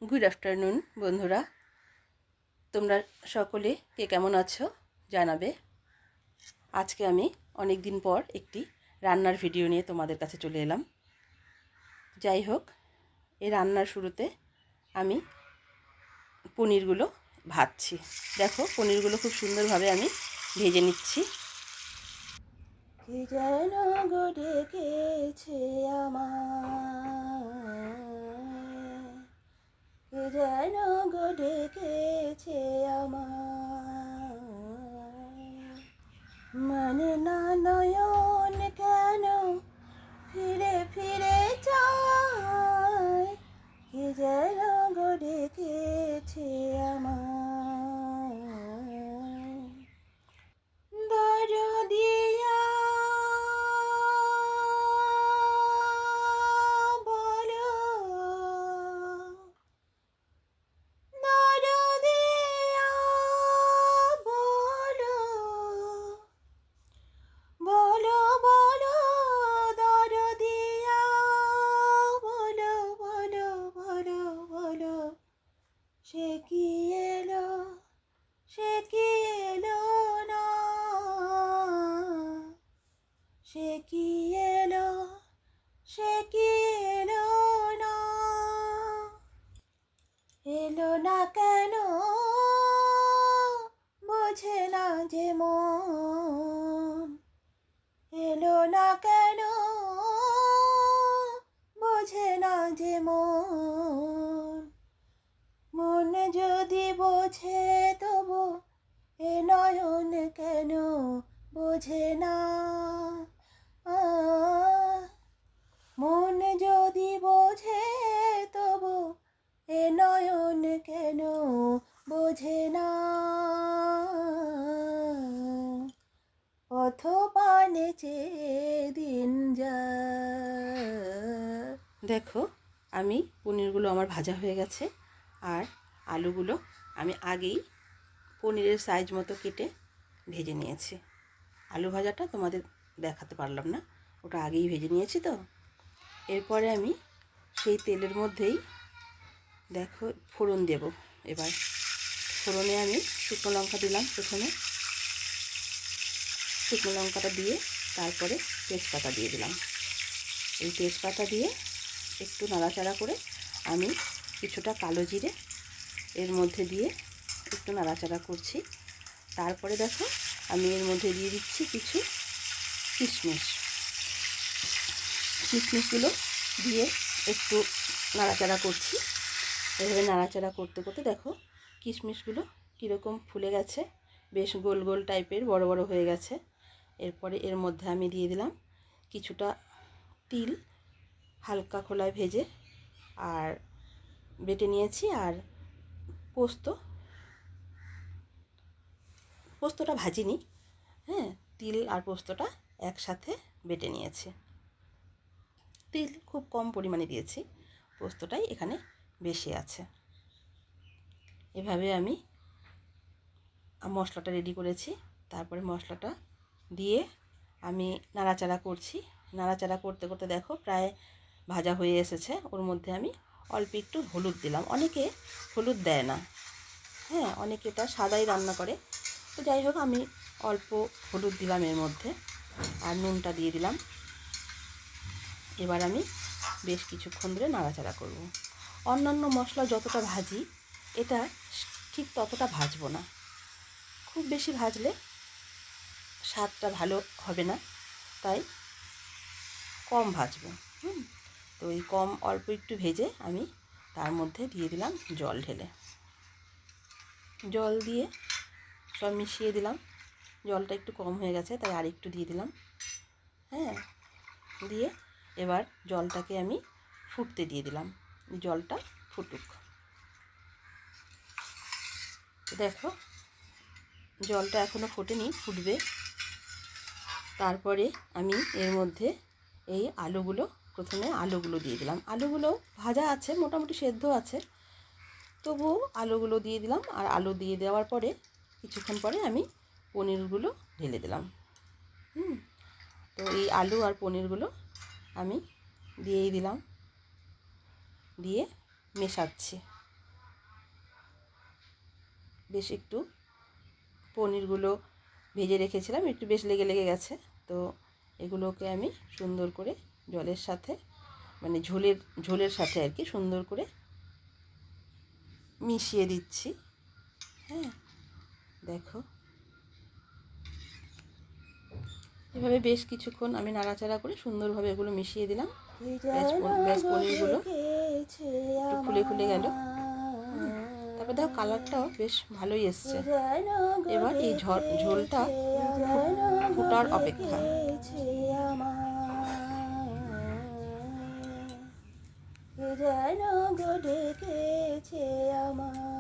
Good afternoon বন্ধুরা, তোমরা সকলে কে কেমন আছো জানাবে। আজকে আমি অনেক দিন পর একটি রান্নার ভিডিও নিয়ে তোমাদের কাছে চলে এলাম। যাই হোক, এই রান্নার শুরুতে আমি পনিরগুলো ভাজছি। দেখো, পনিরগুলো খুব সুন্দরভাবে আমি ভেজে নিচ্ছি। কে যেন গো ডেকেছে আমায়, কে যেন গো ডেকেছে আমায়, মানে না নয়ন কেন ফিরে ফিরে চায়, কে যেন গো ডেকেছে আমায়, দরদিয়া বলো, দরদিয়া বলো, বলো বলো, দরদিয়া বলো বলো বলো বলো, সে কি এলো, সে কি এলো না, সে কি এলো, সে কি এলো না, এলো না কেন বোঝে না যে মন, এলো না কেন বোঝে না যে মন, মন যদি বোঝে তবু এ নয়ন কেন বোঝে না, মন যদি বোঝে তবু এ নয়ন কেন বোঝে না, পথপানে দিন যায়। দেখো, আমি পনিরগুলো আমার ভাজা হয়ে গেছে, আর আলুগুলো আমি আগেই পনিরের সাইজ মতো কেটে ভেজে নিয়েছি। আলু ভাজাটা তোমাদের দেখাতে পারলাম না, ওটা আগেই ভেজে নিয়েছি। তো এরপরে আমি সেই তেলের মধ্যেই দেখো ফোড়ন দেব। এবার ফোড়নে আমি শুকনো লঙ্কা দিলাম। প্রথমে শুকনো লঙ্কাটা দিয়ে তারপরে তেজপাতা দিয়ে দিলাম। এই তেজপাতা দিয়ে একটু নাড়াচাড়া করে আমি কিছুটা কালো জিরে এর মধ্যে দিয়ে একটু নাড়াচাড়া করছি। তারপরে দেখো, আমি এর মধ্যে দিয়ে দিচ্ছি কিছু কিশমিশ। কিশমিশগুলো দিয়ে একটু নাড়াচাড়া করছি। এভাবে নাড়াচাড়া করতে করতে দেখো কিশমিশগুলো কীরকম ফুলে গেছে, বেশ গোল গোল টাইপের বড় বড় হয়ে গেছে। এরপরে এর মধ্যে আমি দিয়ে দিলাম কিছুটা তিল, হালকা খোলায় ভেজে আর বেটে নিয়েছি, আর পোস্তটা ভাজিনি, হ্যাঁ, তিল আর পোস্তটা একসাথে বেটে নিয়েছি। তিল খুব কম পরিমাণে দিয়েছি, পোস্তটাই এখানে বেশি আছে। এভাবে আমি মশলাটা রেডি করেছি। তারপরে মশলাটা দিয়ে আমি নাড়াচাড়া করছি। নাড়াচাড়া করতে করতে দেখো প্রায় ভাজা হয়ে এসেছে। ওর মধ্যে আমি অল্প একটু হলুদ দিলাম। অনেকে হলুদ দেয় না, হ্যাঁ, অনেকে এটা সাদাই রান্না করে। তো যাই হোক, আমি অল্প হলুদ দিলাম এর মধ্যে, আর নুনটা দিয়ে দিলাম। এবার আমি বেশ কিছুক্ষণ ধরে নাড়াচাড়া করব। অন্যান্য মশলা যতটা ভাজি, এটা ঠিক ততটা ভাজবো না। খুব বেশি ভাজলে স্বাদটা ভালো হবে না, তাই কম ভাজবো। তো এই কম অল্প একটু ভেজে আমি তার মধ্যে দিয়ে দিলাম জল ঢেলে। জল দিয়ে সব মিশিয়ে দিলাম। জলটা একটু কম হয়ে গেছে, তাই আর একটু দিয়ে দিলাম। হ্যাঁ, দিয়ে এবার জলটাকে আমি ফুটতে দিয়ে দিলাম। জলটা ফুটুক। দেখো, জলটা এখনও ফোটেনি, ফুটবে। তারপরে আমি এর মধ্যে এই প্রথমে আলুগুলো দিয়ে দিলাম। আলুগুলো ভাজা আছে, মোটামুটি সেদ্ধ আছে, তবুও আলুগুলো দিয়ে দিলাম। আর আলু দিয়ে দেওয়ার পরে কিছুক্ষণ পরে আমি পনিরগুলো ঢেলে দিলাম। তো এই আলু আর পনিরগুলো আমি দিয়েই দিলাম, দিয়ে মেশাচ্ছি। বেশ একটু পনিরগুলো ভেজে রেখেছিলাম, একটু বেশ লেগে লেগে গেছে। তো এগুলোকে আমি সুন্দর করে জলের সাথে, মানে ঝোলের সাথে আর কি সুন্দর করে মিশিয়ে দিচ্ছি। হ্যাঁ, দেখো এভাবে বেশ কিছুক্ষণ আমি নাড়াচাড়া করে সুন্দরভাবে এগুলো মিশিয়ে দিলাম। ব্যাস পনিরগুলো একটু ফুলে ফুলে গেল। তারপর দেখো কালারটাও বেশ ভালোই এসছে। এবার এই ঝোলটা ফুটার অপেক্ষা। যেন গো ডেকেছে আমার।